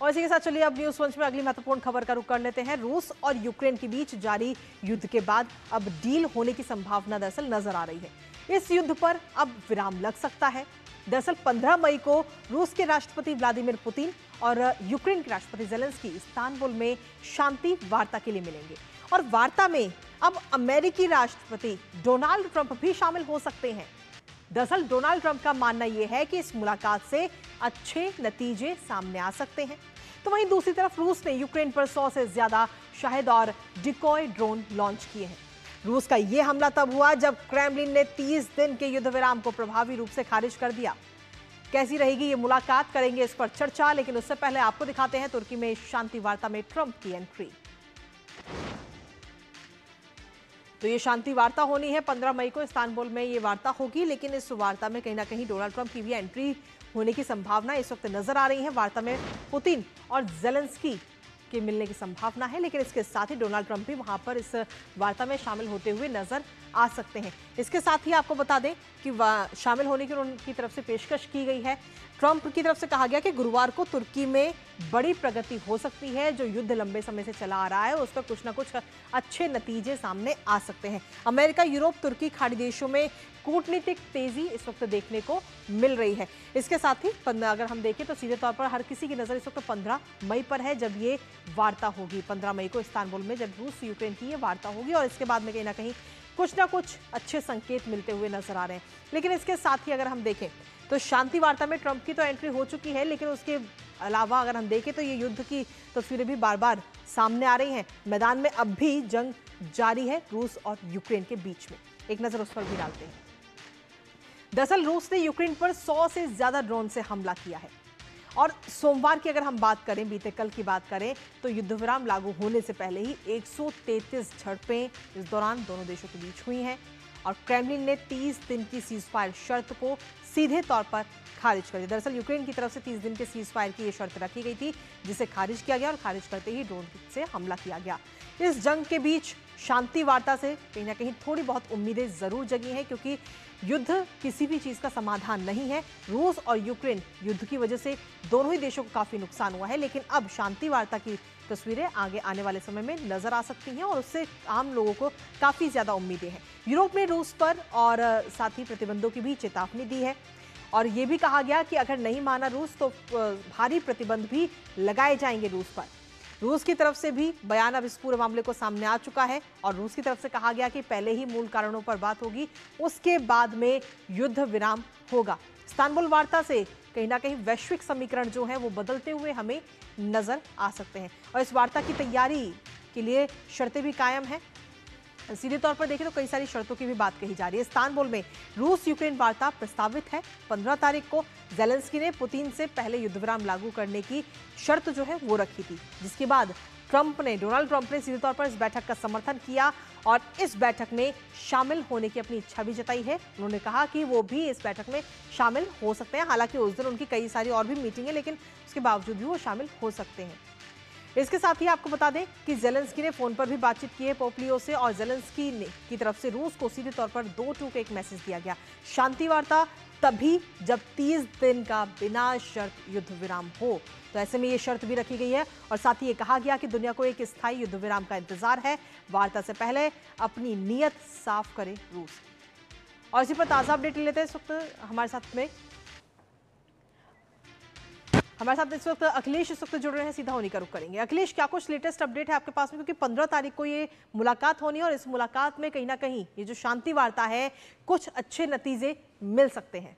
और इसी के साथ चलिए अब न्यूज पंच में अगली महत्वपूर्ण खबर का रुख कर लेते हैं। रूस और यूक्रेन के बीच जारी युद्ध के बाद अब डील होने की संभावना दरअसल नजर आ रही है। इस युद्ध पर अब विराम लग सकता है। दरअसल 15 मई को रूस के राष्ट्रपति व्लादिमीर पुतिन और यूक्रेन के राष्ट्रपति ज़ेलेंस्की इस्तांबुल में शांति वार्ता के लिए मिलेंगे और वार्ता में अब अमेरिकी राष्ट्रपति डोनाल्ड ट्रंप भी शामिल हो सकते हैं। दरअसल डोनाल्ड ट्रंप का मानना यह है कि इस मुलाकात से अच्छे नतीजे सामने आ सकते हैं। तो वहीं दूसरी तरफ रूस ने यूक्रेन पर 100 से ज्यादा शाहिद और डिकॉय ड्रोन लॉन्च किए हैं। रूस का यह हमला तब हुआ जब क्रेमलिन ने 30 दिन के युद्ध विराम को प्रभावी रूप से खारिज कर दिया। कैसी रहेगी ये मुलाकात, करेंगे इस पर चर्चा, लेकिन उससे पहले आपको दिखाते हैं तुर्की में शांति वार्ता में ट्रंप की एंट्री। तो ये शांति वार्ता होनी है 15 मई को इस्तांबुल में ये वार्ता होगी, लेकिन इस वार्ता में कहीं ना कहीं डोनाल्ड ट्रंप की भी एंट्री होने की संभावना इस वक्त नजर आ रही है। वार्ता में पुतिन और ज़ेलेंस्की के मिलने की संभावना है, लेकिन इसके साथ ही डोनाल्ड ट्रंप भी वहां पर इस वार्ता में शामिल होते हुए नजर आ सकते हैं। इसके साथ ही आपको बता दें कि शामिल होने की उनकी तरफ से पेशकश की गई है। ट्रंप की तरफ से कहा गया कि गुरुवार को तुर्की में बड़ी प्रगति हो सकती है। जो युद्ध लंबे समय से चला आ रहा है उस पर कुछ ना कुछ अच्छे नतीजे सामने आ सकते हैं। अमेरिका, यूरोप, तुर्की, खाड़ी देशों में कूटनीतिक तेजी इस वक्त देखने को मिल रही है। इसके साथ ही अगर हम देखें तो सीधे तौर पर हर किसी की नजर इस वक्त 15 मई पर है, जब ये वार्ता होगी। 15 मई को इस्तांबुल में जब रूस यूक्रेन की ये वार्ता होगी और इसके बाद में कहीं ना कहीं कुछ ना कुछ अच्छे संकेत मिलते हुए नजर आ रहे हैं। लेकिन इसके साथ ही अगर हम देखें तो शांति वार्ता में ट्रंप की तो एंट्री हो चुकी है, लेकिन उसके अलावा अगर हम देखें तो ये युद्ध की तस्वीरें भी बार बार सामने आ रही हैं। मैदान में अब भी जंग जारी है रूस और यूक्रेन के बीच में। एक नजर उस पर भी डालते हैं। दरअसल रूस ने यूक्रेन पर 100 से ज्यादा ड्रोन से हमला किया है और सोमवार की अगर हम बात करें, बीते कल की बात करें, तो युद्ध विराम लागू होने से पहले ही 133 झड़पें इस दौरान दोनों देशों के बीच हुई हैं और क्रेमलिन ने 30 दिन की सीज फायर शर्त को सीधे तौर पर खारिज कर दिया। दरअसल यूक्रेन की तरफ से 30 दिन के सीज फायर की यह शर्त रखी गई थी, जिसे खारिज किया गया और खारिज करते ही ड्रोन से हमला किया गया। इस जंग के बीच शांति वार्ता से कहीं ना कहीं थोड़ी बहुत उम्मीदें जरूर जगी हैं, क्योंकि युद्ध किसी भी चीज का समाधान नहीं है। रूस और यूक्रेन युद्ध की वजह से दोनों ही देशों को काफी नुकसान हुआ है, लेकिन अब शांति वार्ता की तस्वीरें आगे आने वाले समय में नजर आ सकती हैं और उससे आम लोगों को काफी ज्यादा उम्मीदें हैं। यूरोप ने रूस पर और साथ ही प्रतिबंधों की भी चेतावनी दी है और यह भी कहा गया कि अगर नहीं माना रूस तो भारी प्रतिबंध भी लगाए जाएंगे रूस पर। रूस की तरफ से भी बयान अब इस पूरे मामले को सामने आ चुका है और रूस की तरफ से कहा गया कि पहले ही मूल कारणों पर बात होगी, उसके बाद में युद्ध विराम होगा। इस्तांबुल वार्ता से कहीं ना कहीं वैश्विक समीकरण जो है वो बदलते हुए हमें नजर आ सकते हैं और इस वार्ता की तैयारी के लिए शर्तें भी कायम हैं। सीधे तौर पर देखें तो कई सारी शर्तों की भी बात कही जा रही है। इस्तांबुल में रूस यूक्रेन वार्ता प्रस्तावित है। 15 तारीख को ज़ेलेंस्की ने पुतिन से पहले युद्ध विराम लागू करने की शर्त जो है वो रखी थी, जिसके बाद डोनाल्ड ट्रंप ने सीधे तौर पर इस बैठक का समर्थन किया और इस बैठक में शामिल होने की अपनी इच्छा भी जताई है। उन्होंने कहा कि वो भी इस बैठक में शामिल हो सकते हैं। हालांकि उस दिन उनकी कई सारी और भी मीटिंग है, लेकिन उसके बावजूद भी वो शामिल हो सकते हैं। इसके साथ ही आपको बता दें कि ज़ेलेंस्की ने फोन पर भी बातचीत की है पोम्पियो से और ज़ेलेंस्की की तरफ से रूस को सीधे तौर पर 2-2 का एक मैसेज दिया गया। शांति वार्ता तभी जब 30 दिन का बिना शर्त युद्ध विराम हो, तो ऐसे में ये शर्त भी रखी गई है और साथ ही ये कहा गया कि दुनिया को एक स्थायी युद्ध विराम का इंतजार है। वार्ता से पहले अपनी नीयत साफ करे रूस। और इसी पर ताजा अपडेट लेते हैं इस वक्त हमारे साथ इस वक्त अखिलेश इस वक्त जुड़ रहे हैं, सीधा उन्हीं का रुख करेंगे। अखिलेश, क्या कुछ लेटेस्ट अपडेट है आपके पास में, क्योंकि 15 तारीख को ये मुलाकात होनी है और इस मुलाकात में कहीं ना कहीं ये जो शांति वार्ता है कुछ अच्छे नतीजे मिल सकते हैं।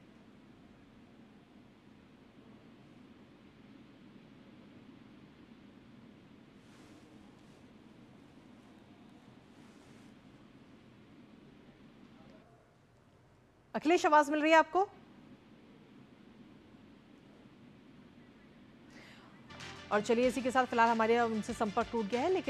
अखिलेश, आवाज मिल रही है आपको? और चलिए इसी के साथ फिलहाल हमारे उनसे संपर्क टूट गया है, लेकिन